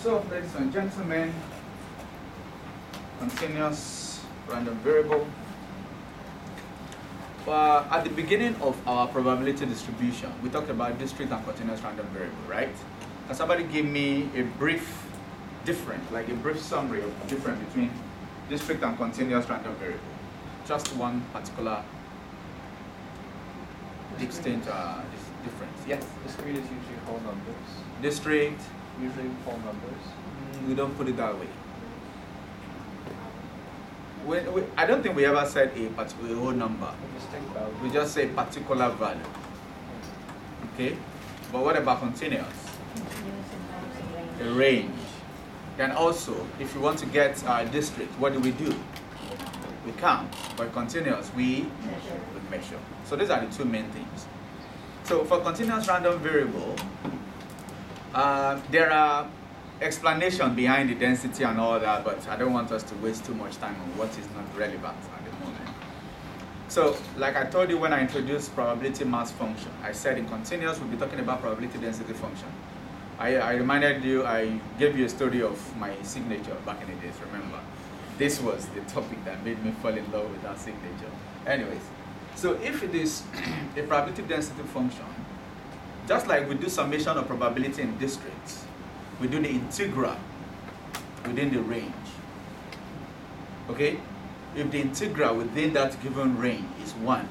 So, ladies and gentlemen, continuous random variable. At the beginning of our probability distribution, we talked about discrete and continuous random variable, right? Can somebody give me a brief difference, like a brief summary of the difference between discrete and continuous random variable? Just one particular distinct difference. Yes? Discrete is usually whole numbers. Discrete? Usually whole numbers. We don't put it that way. I don't think we ever said a particular whole number. We just say particular value. Okay? But what about continuous? A range. Then also, if you want to get our district, what do? We count. But continuous, we measure. So these are the two main things. So for continuous random variable, there are explanations behind the density and all that, but I don't want us to waste too much time on what is not relevant at the moment. So, like I told you when I introduced probability mass function, I said in continuous we'll be talking about probability density function. I reminded you, I gave you a story of my signature back in the days, remember? This was the topic that made me fall in love with that signature. Anyways, so if it is a probability density function, just like we do summation of probability in districts, we do the integral within the range. Okay? If the integral within that given range is 1,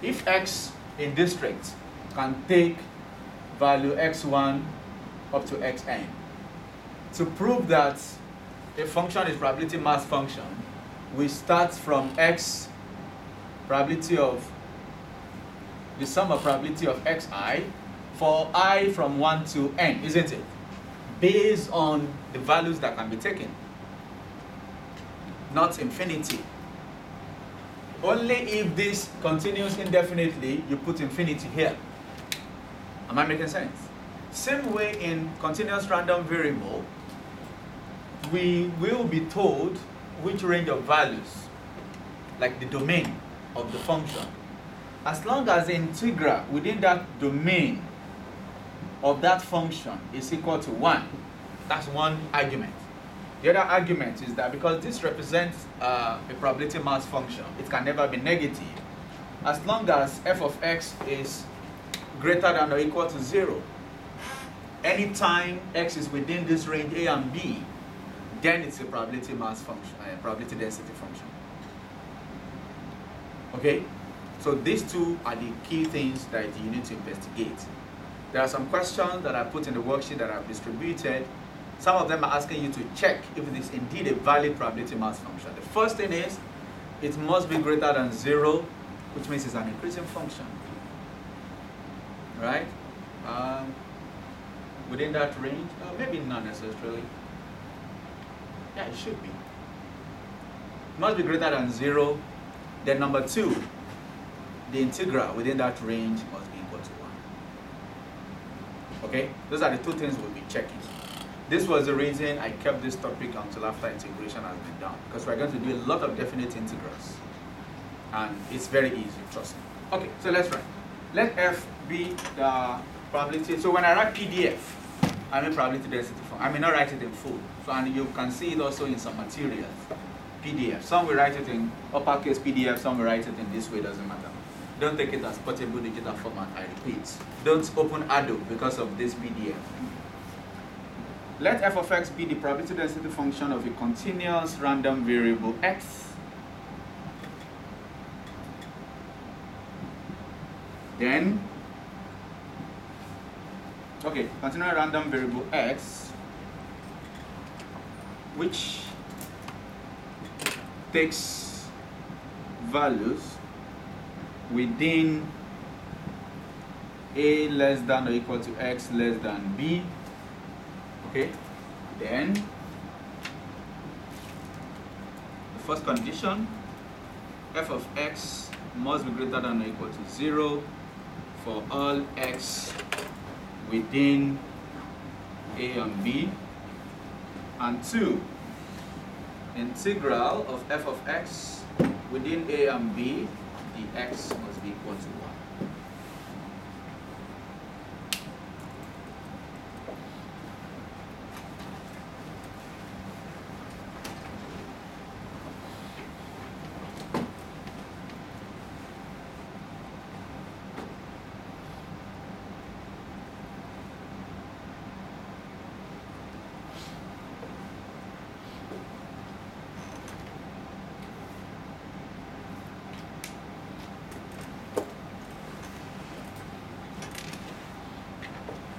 if x in district can take value x1 up to xn, to prove that a function is probability mass function, we start from x probability of the sum of probability of xi for I from 1 to n, isn't it? Based on the values that can be taken, not infinity. Only if this continues indefinitely, you put infinity here. Am I making sense? Same way in continuous random variable, we will be told which range of values, like the domain of the function. As long as the integral within that domain of that function is equal to 1. That's one argument. The other argument is that because this represents a probability mass function, it can never be negative. As long as f of x is greater than or equal to 0, anytime x is within this range a and b, then it's a probability mass function, a probability density function. Okay? So these two are the key things that you need to investigate. There are some questions that I put in the worksheet that I've distributed. Some of them are asking you to check if it is indeed a valid probability mass function. The first thing is, it must be greater than 0, which means it's an increasing function. Right? Within that range, maybe not necessarily. Yeah, it should be. It must be greater than 0. Then number 2, the integral within that range must be equal to 1. Okay? Those are the two things we'll be checking. This was the reason I kept this topic until after integration has been done, because we're going to do a lot of definite integrals. And it's very easy, trust me. Okay, so let's write. Let f be the probability. So when I write PDF, I mean probability density function. I may not write it in full. So, and you can see it also in some materials. PDF. Some will write it in uppercase PDF, some will write it in this way, doesn't matter. Don't take it as portable digital format, I repeat. Don't open Adobe because of this PDF. Let f of x be the probability density function of a continuous random variable x. Then, okay, continuous random variable x, which takes values within a less than or equal to x less than b. Okay, then the first condition, f of x must be greater than or equal to 0 for all x within a and b. And 2, integral of f of x within a and b, the x must be equal to 1.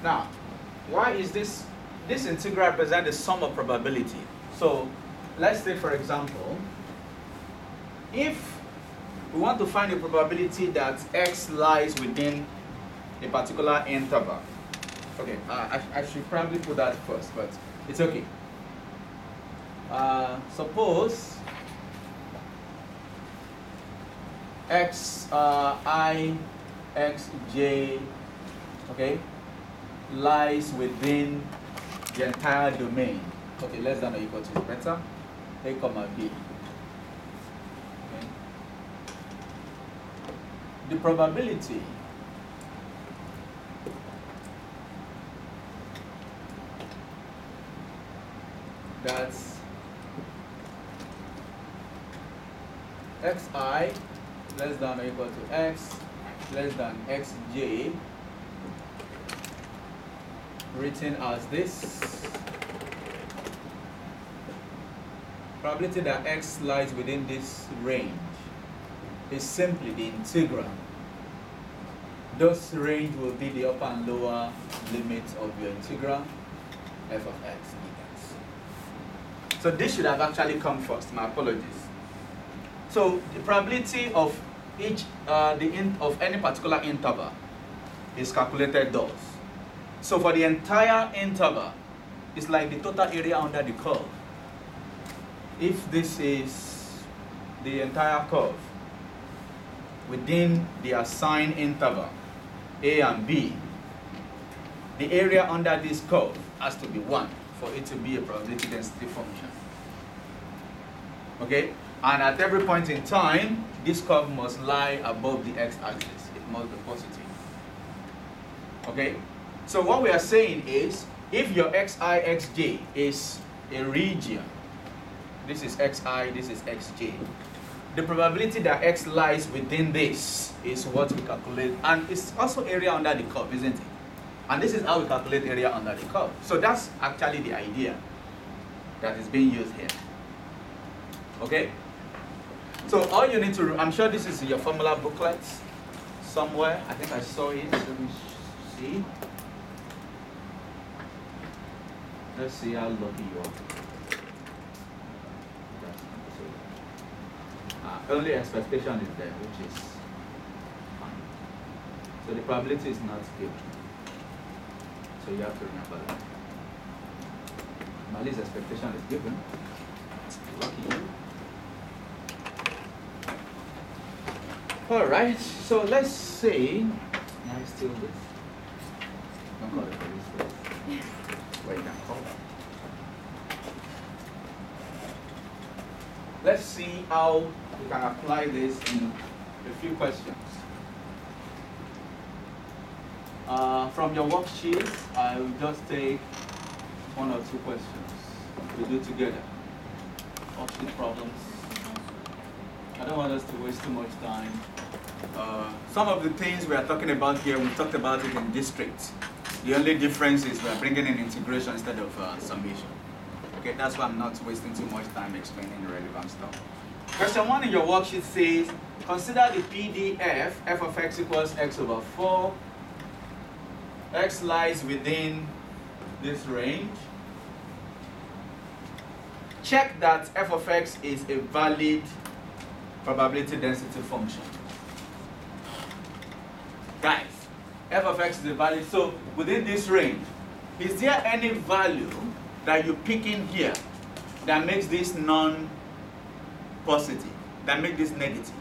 Now, why is this? This integral represents the sum of probability. So, let's say, for example, if we want to find the probability that x lies within a particular interval. Okay, I should probably put that first, but it's okay. Suppose xi, xj, okay, lies within the entire domain. Okay, less than or equal to is better. A comma b. Okay. The probability that xi less than or equal to x less than xj, written as this, probability that x lies within this range is simply the integral. Those range will be the upper and lower limits of your integral f of x dx. So this should have actually come first. My apologies. So the probability of each of any particular interval is calculated thus. So for the entire interval, it's like the total area under the curve. If this is the entire curve within the assigned interval a and b, the area under this curve has to be 1 for it to be a probability density function. Okay? And at every point in time, this curve must lie above the x-axis. It must be positive. Okay? So what we are saying is, if your xi, xj is a region, this is xi, this is xj, the probability that x lies within this is what we calculate. And it's also area under the curve, isn't it? And this is how we calculate area under the curve. So that's actually the idea that is being used here. Okay? So all you need to, I'm sure this is your formula booklet somewhere. I think I saw it. Let me see. Let's see how lucky you are. Only expectation is there, which is fine. So the probability is not given. So you have to remember that. At least expectation is given. Lucky you. Alright, so let's say, I still this. Don't call it police first. Wait, you can call that. Let's see how we can apply this in a few questions. From your worksheet, I will just take 1 or 2 questions to do together. Worksheet problems. I don't want us to waste too much time. Some of the things we are talking about here, we talked about it in district. The only difference is we are bringing in integration instead of summation. Okay, that's why I'm not wasting too much time explaining relevant stuff. Question 1 in your worksheet says, consider the PDF f of x equals x over 4. X lies within this range. Check that f of x is a valid probability density function. Guys, f of x is a valid, so within this range, is there any value that you pick in here that makes this non-positive, that makes this negative?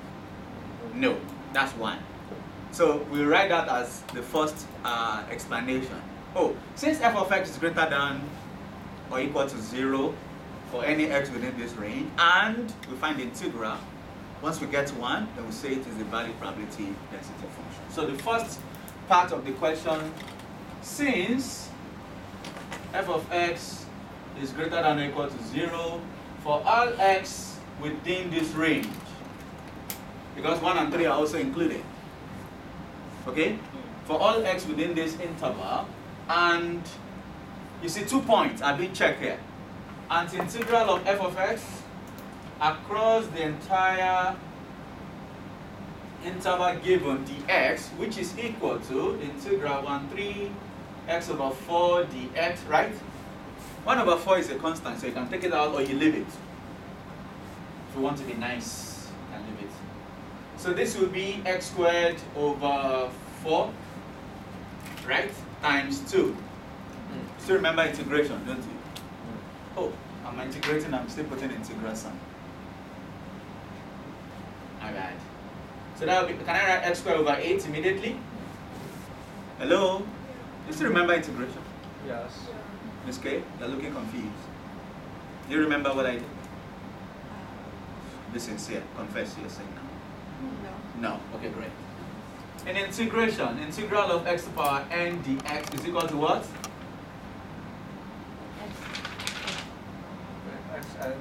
No, that's 1. So we write that as the first explanation. Oh, since f of x is greater than or equal to 0 for any x within this range, and we find the integral, once we get to 1, then we say it is a valid probability density function. So the first part of the question, since f of x is greater than or equal to 0 for all x within this range, because 1 and 3 are also included. Okay? For all x within this interval, and you see 2 points are being checked here. And the integral of f of x across the entire interval given dx, which is equal to the integral 1, 3 x over 4 dx, right? 1 over 4 is a constant, so you can take it out or you leave it. If you want to be nice, you can leave it. So this will be x squared over 4, right? Times 2. Still remember integration, don't you? Oh, I'm integrating, I'm still putting integral sign. My bad. So that will be, can I write x squared over 8 immediately? Hello? You still remember integration? Yes. Miss K, you're looking confused. Do you remember what I did? Be sincere, confess you're saying now. No. Okay, great. In integration, integral of x to the power n dx is equal to what?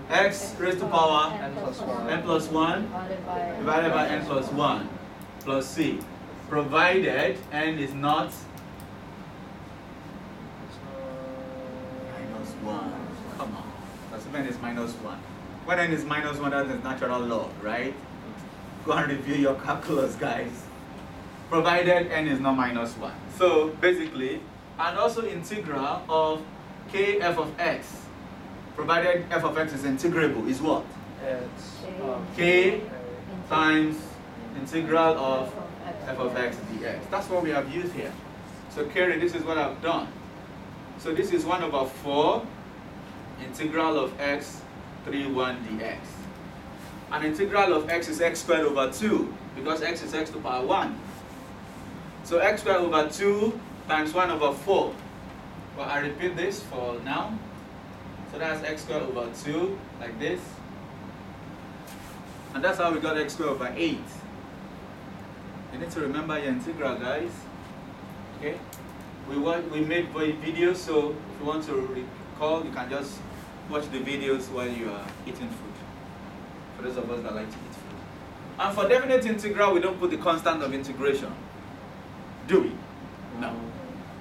X raised to the power n plus 1. n plus 1 divided by n plus 1 plus c, provided n is not minus 1. Come on. Assuming it's minus 1. When n is minus 1, that is natural log, right? Go and review your calculus, guys. Provided n is not minus 1. So basically, and also integral of k f of x, provided f of x is integrable, is what? It's K times integral of f of x dx. That's what we have used here. So Kerry, this is what I've done. So this is 1 over 4 integral of x 3(1) dx. And integral of x is x squared over 2 because x is x to the power 1. So x squared over 2 times 1 over 4. Well, I repeat this for now. So that's x squared over 2, like this. And that's how we got x squared over 8. You need to remember your integral, guys. Okay? We made videos, so if you want to recall, you can just watch the videos while you are eating food. For those of us that like to eat food. And for definite integral, we don't put the constant of integration. Do we? No.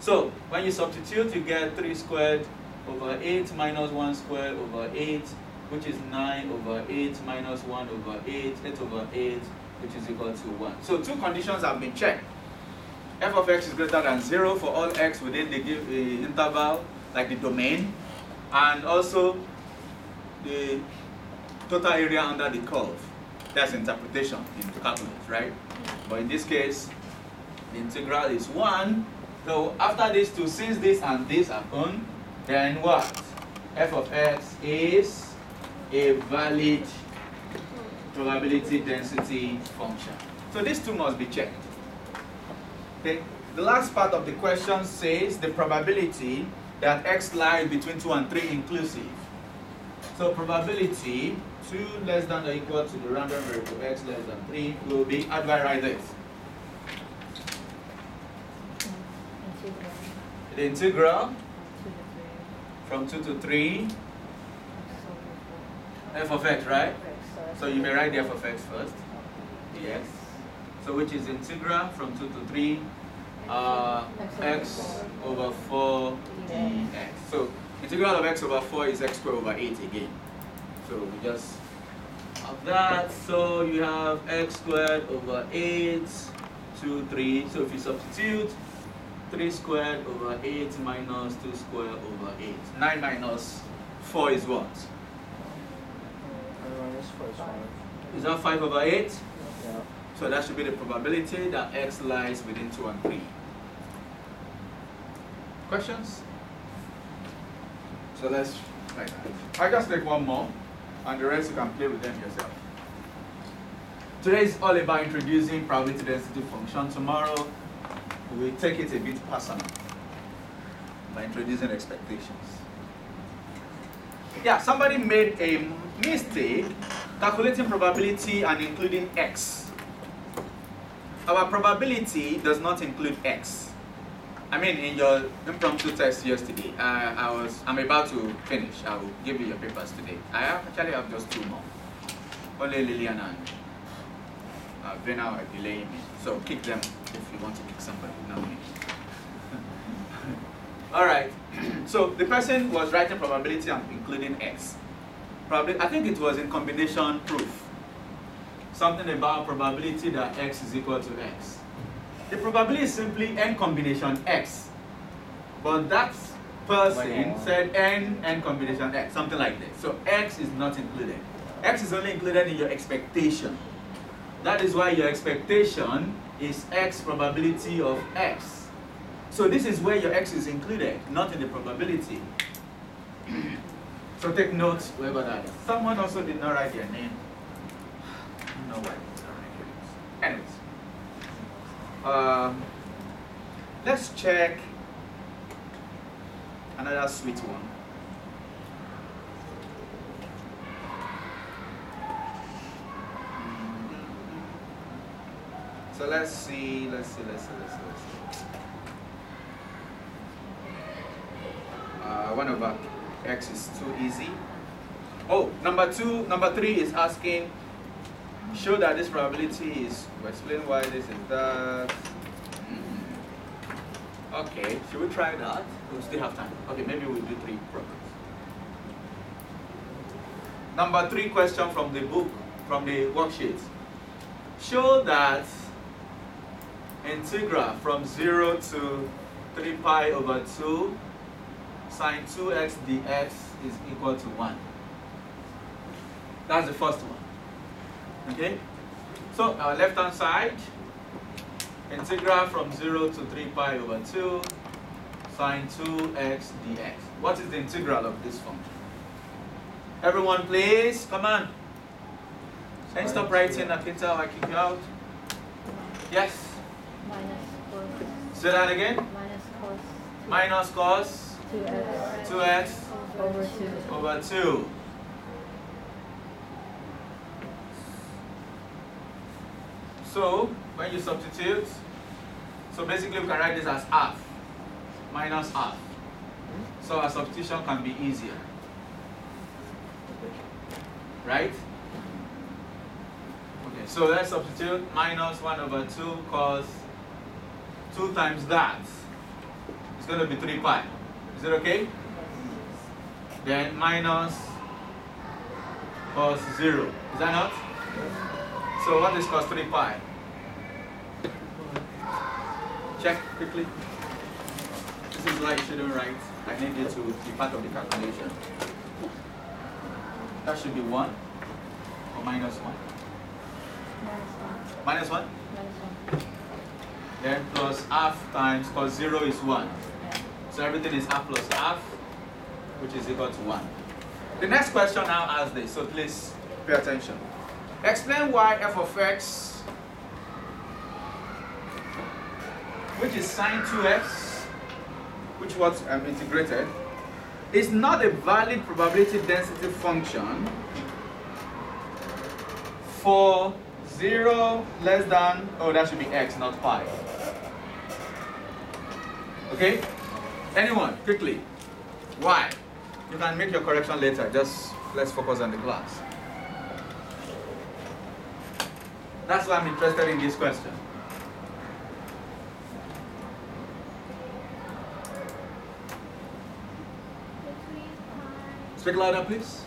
So when you substitute, you get 3 squared over 8 minus 1 squared over 8, which is 9 over 8 minus 1 over 8, 8 over 8, which is equal to 1. So two conditions have been checked. F of x is greater than 0 for all x within the interval, like the domain, and also the total area under the curve. That's interpretation in calculus, right? But in this case, the integral is 1. So after these two, since this and this are gone, then what? F of x is a valid probability density function. So these two must be checked. Okay. The last part of the question says the probability that x lies between 2 and 3 inclusive. So probability 2 less than or equal to the random variable x less than 3 will be, how do I write this? The integral from 2 to 3 f of x, right? So you may write the f of x first. Yes. So which is integral from 2 to 3 x over 4 dx. So integral of x over 4 is x squared over 8 again. So we just have that. So you have x squared over 8, 2, 3. So if you substitute, 3 squared over 8 minus 2 squared over 8. 9 minus 4 is what? minus 4 is 5. Is that 5 over 8? Yeah. So that should be the probability that x lies within 2 and 3. Questions? So let's try that. I'll just take one more, and the rest you can play with them yourself. Today is all about introducing probability density function. Tomorrow, we will take it a bit personal by introducing expectations. Yeah, somebody made a mistake calculating probability and including x. Our probability does not include x. I mean, in your impromptu test yesterday, I'm about to finish. I will give you your papers today. I actually have just 2 more. Only Lillian and Vena are delaying me. So kick them if you want to kick somebody, not me. All right. So the person was writing probability and including x. Probably, I think it was in combination proof. Something about probability that x is equal to x. The probability is simply n combination x. but that person Like, said n combination x, something like this. So x is not included. X is only included in your expectation. That is why your expectation is x probability of x. So this is where your x is included, not in the probability. So take notes wherever that is. Someone also did not write their name. I don't know why they did not write their names. Anyways. Let's check another sweet one. So let's see. One over x is too easy. Oh, number 3 is asking, show that this probability is, explain why this is that. Okay, should we try that? We'll still have time. Okay, maybe we'll do 3 problems. Number 3 question from the book, from the worksheet. Show that integral from 0 to 3 pi over 2 sine 2x dx is equal to 1. That's the first one. Okay? So our left hand side, integral from 0 to 3 pi over 2 sine 2x dx. What is the integral of this function? Everyone please, come on. Can you stop writing, Akita, or I kick you out? Yes? Minus cos. Say that again? Minus cos. Minus cos 2x 2x over 2. over 2. So, when you substitute, so basically we can write this as half, minus half. So our substitution can be easier. Right? Okay, so let's substitute minus 1 over 2 cos 2 times that. It's going to be 3 pi. Is it okay? Then minus cos 0. Is that not? So what is cos 3 pi? Check quickly. This is why you shouldn't write. I need you to be part of the calculation. That should be 1 or minus 1. Minus 1. Minus 1? Minus 1. Then plus half times cos 0 is 1. So everything is half plus half, which is equal to 1. The next question now asks this, so please pay attention. Explain why f of x, which is sine 2x, which was integrated, is not a valid probability density function for 0 less than, oh, that should be x, not pi. Okay? Anyone, quickly. Why? You can make your correction later, just let's focus on the class. That's why I'm interested in this question. Speak louder, please.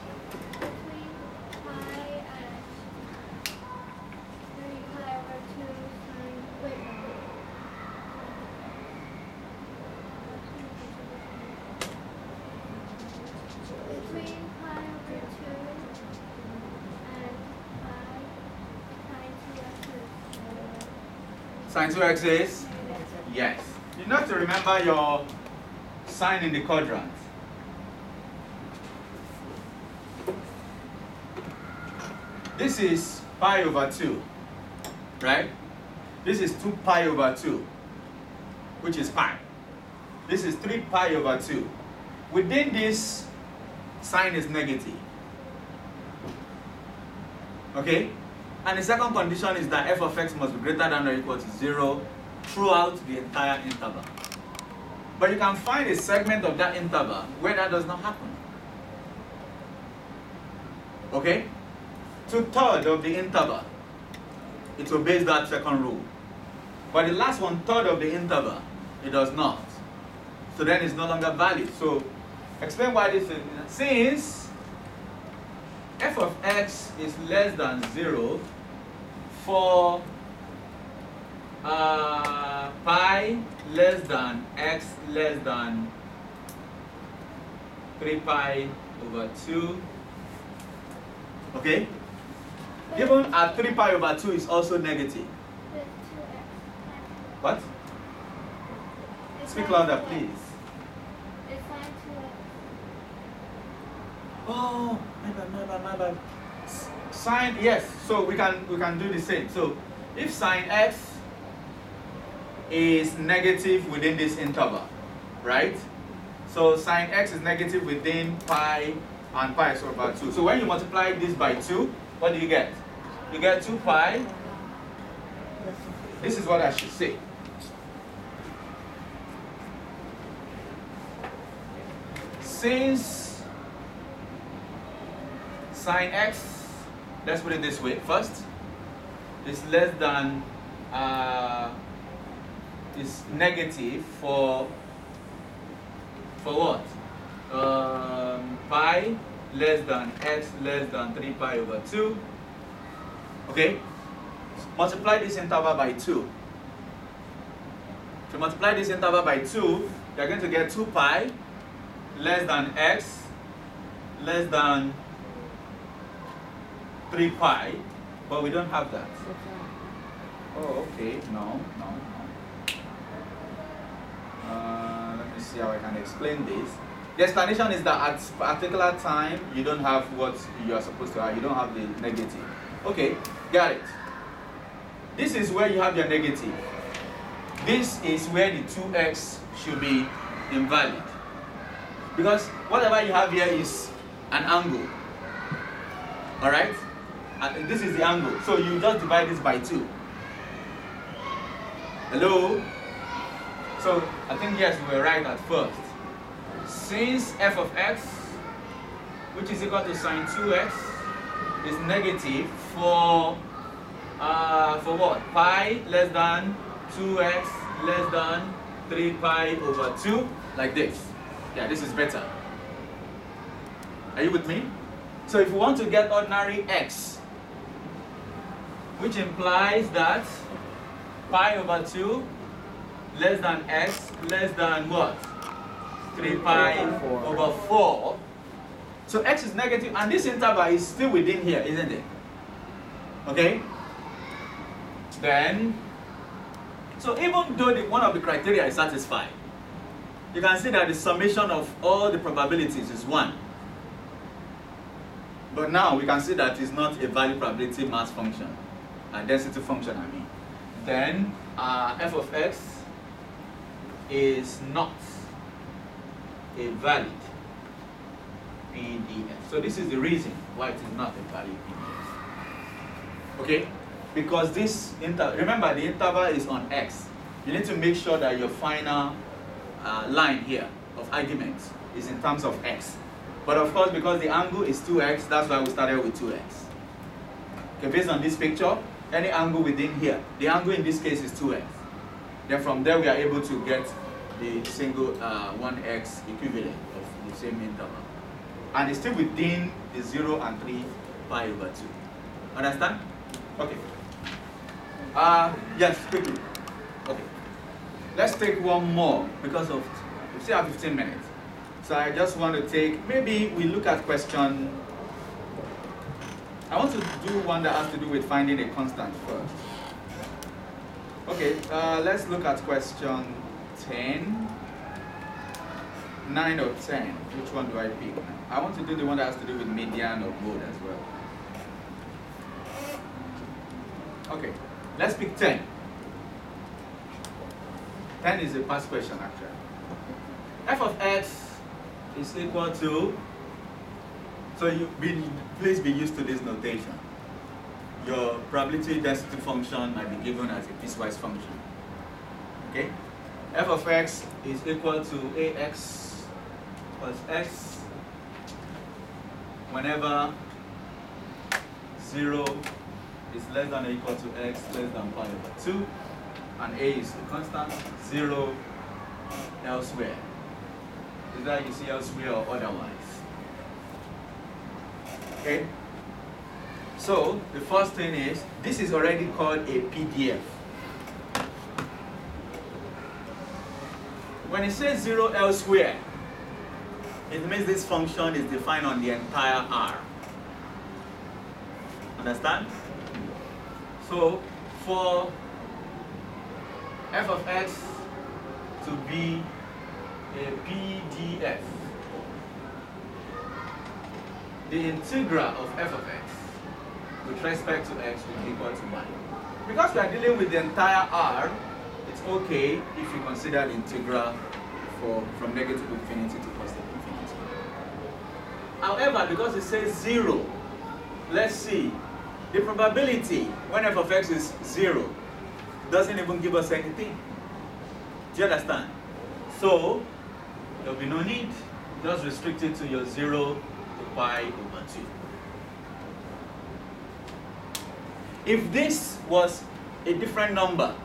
Sine 2x is? Yes. You have to remember your sign in the quadrant. This is pi over 2, right? This is 2 pi over 2, which is pi. This is 3 pi over 2. Within this, sign is negative. Okay? And the second condition is that f of x must be greater than or equal to 0 throughout the entire interval. But you can find a segment of that interval where that does not happen. Okay? 2/3 of the interval, it obeys that second rule. But the last 1/3 of the interval, it does not. So then it's no longer valid. So explain why this is. Since f of x is less than 0 for pi less than x less than 3 pi over 2. Okay? Even at 3 pi over 2 is also negative. What? Speak louder, please. Oh, my bad. Sine, yes. So we can do the same. So if sine x is negative within this interval, right? So sine x is negative within pi and pi is over 2. So when you multiply this by 2, what do you get? You get 2 pi. This is what I should say. Since sine x, let's put it this way first, is less than, is negative for what? Pi less than x less than 3 pi over 2. Okay? Multiply this interval by 2. To multiply this interval by 2, you're going to get 2 pi less than x less than 3 pi, but we don't have that. Oh, okay. No. Let me see how I can explain this. The explanation is that at a particular time, you don't have what you are supposed to have. You don't have the negative. Okay, got it. This is where you have your negative. This is where the 2x should be invalid. Because whatever you have here is an angle. Alright? And this is the angle. So you just divide this by 2. Hello? So I think yes, we were right at first. Since f of x, which is equal to sine 2x, is negative for what? Pi less than 2x less than 3 pi over 2, like this. Yeah, this is better. Are you with me? So if we want to get ordinary x, which implies that pi over 2 less than x less than what? 3 pi over 4. So x is negative, and this interval is still within here, isn't it? Okay? Then, so even though one of the criteria is satisfied, you can see that the summation of all the probabilities is 1. But now we can see that it's not a valid probability mass function, a density function, I mean. Then f of x is not a valid PDF. So this is the reason why it is not a valid PDF. Okay? Because this remember the interval is on x. You need to make sure that your final line here of arguments is in terms of x. But of course, because the angle is 2x, that's why we started with 2x. Okay, based on this picture, any angle within here, the angle in this case is 2x. Then from there, we are able to get the single 1x equivalent of the same interval. And it's still within the 0 and 3 pi over 2. Understand? Okay. Yes, quickly. Okay. Let's take one more because we still have 15 minutes. So I just want to take, maybe we look at question. I want to do one that has to do with finding a constant first. Okay, let's look at question 10, 9 or 10. Which one do I pick? I want to do the one that has to do with median or mode as well. Okay, let's pick 10. 10 is a past question actually. F of x is equal to, so please be used to this notation. Your probability density function might be given as a piecewise function. Okay? F of x is equal to ax plus x whenever 0 is less than or equal to x less than pi over 2, and a is a constant, 0 elsewhere. Is that you see elsewhere or otherwise? Okay? So, the first thing is, this is already called a PDF. when it says 0 elsewhere, it means this function is defined on the entire R. Understand? So for f of x to be a PDF, the integral of f of x with respect to x will be equal to 1. Because we are dealing with the entire R, it's okay if you consider the integral from negative infinity to positive infinity. However, because it says 0, let's see, the probability when f of x is 0 doesn't even give us anything. Do you understand? So there will be no need, just restrict it to your 0 to pi over 2. If this was a different number,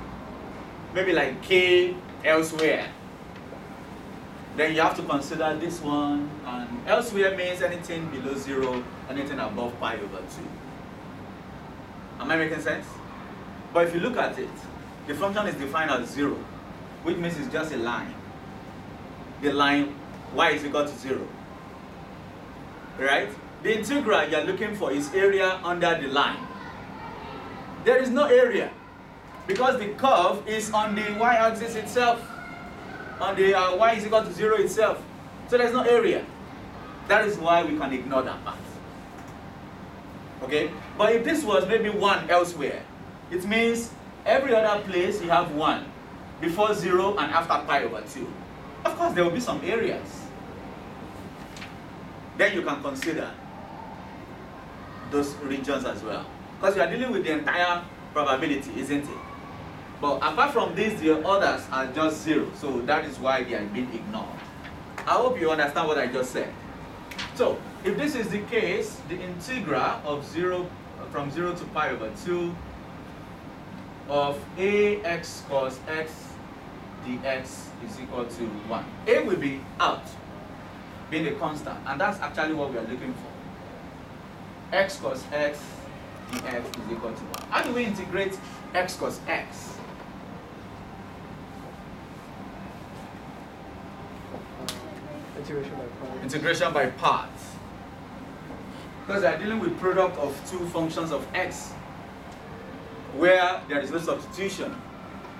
maybe like k elsewhere, then you have to consider this one, and elsewhere means anything below 0, anything above pi over 2. Am I making sense? But if you look at it, the function is defined as 0, which means it's just a line. The line y is equal to 0. Right? The integral you're looking for is area under the line. There is no area because the curve is on the y-axis itself, on the y is equal to 0 itself. So there's no area. That is why we can ignore that part. Okay? But if this was maybe 1 elsewhere, it means every other place you have 1 before 0 and after pi over 2. Of course, there will be some areas. Then you can consider those regions as well. Because you are dealing with the entire probability, isn't it? But apart from this, the others are just 0. So that is why they are being ignored. I hope you understand what I just said. So, if this is the case, the integral of 0 from 0 to pi over 2 of ax cos x dx is equal to 1. A will be out, being a constant, and that's actually what we are looking for. X cos x dx is equal to 1. How do we integrate x cos x? Integration by parts. Integration by parts. Because they are dealing with product of two functions of x, where there is no substitution.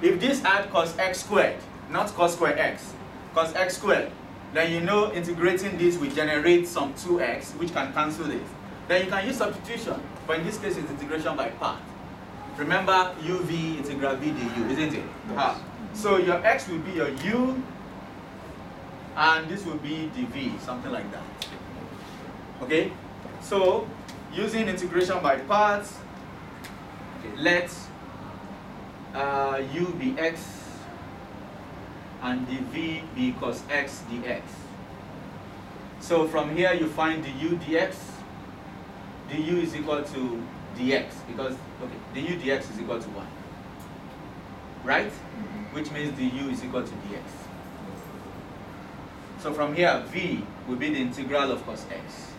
If this had cos x squared, not cos square x, cos x squared, then you know integrating this will generate some 2x, which can cancel this. Then you can use substitution, but in this case it's integration by part. Remember uv integral v du, isn't it? Yes. So your x will be your u, and this will be dv, something like that. Okay? So, using integration by parts, okay, let u be x and dv be cos x dx. So from here you find du dx. Du is equal to dx because, okay, du dx is equal to 1. Right? Which means du is equal to dx. So from here, v will be the integral of cos x,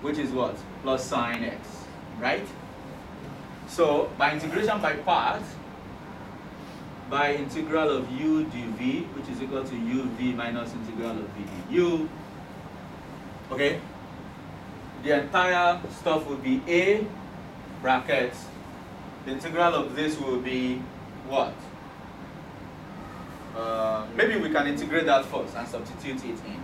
which is what? Plus sine x, right? So by integration by parts, by integral of u dv, which is equal to uv minus integral of v du, okay? The entire stuff will be a brackets. The integral of this will be what? Maybe we can integrate that first and substitute it in.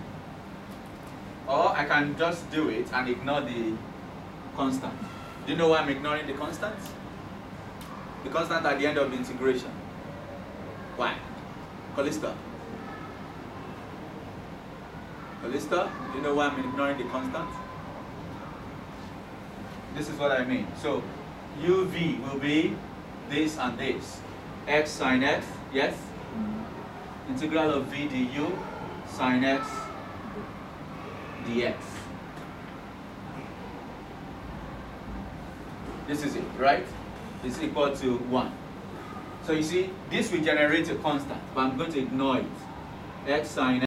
Or I can just do it and ignore the constant. Do you know why I'm ignoring the constant? The constant at the end of the integration. Why? Callista. Callista, do you know why I'm ignoring the constant? This is what I mean. So, uv will be this and this. X sine x, yes? Integral of v du sine x dx. This is it, right? It's equal to 1. So you see, this will generate a constant, but I'm going to ignore it. X sine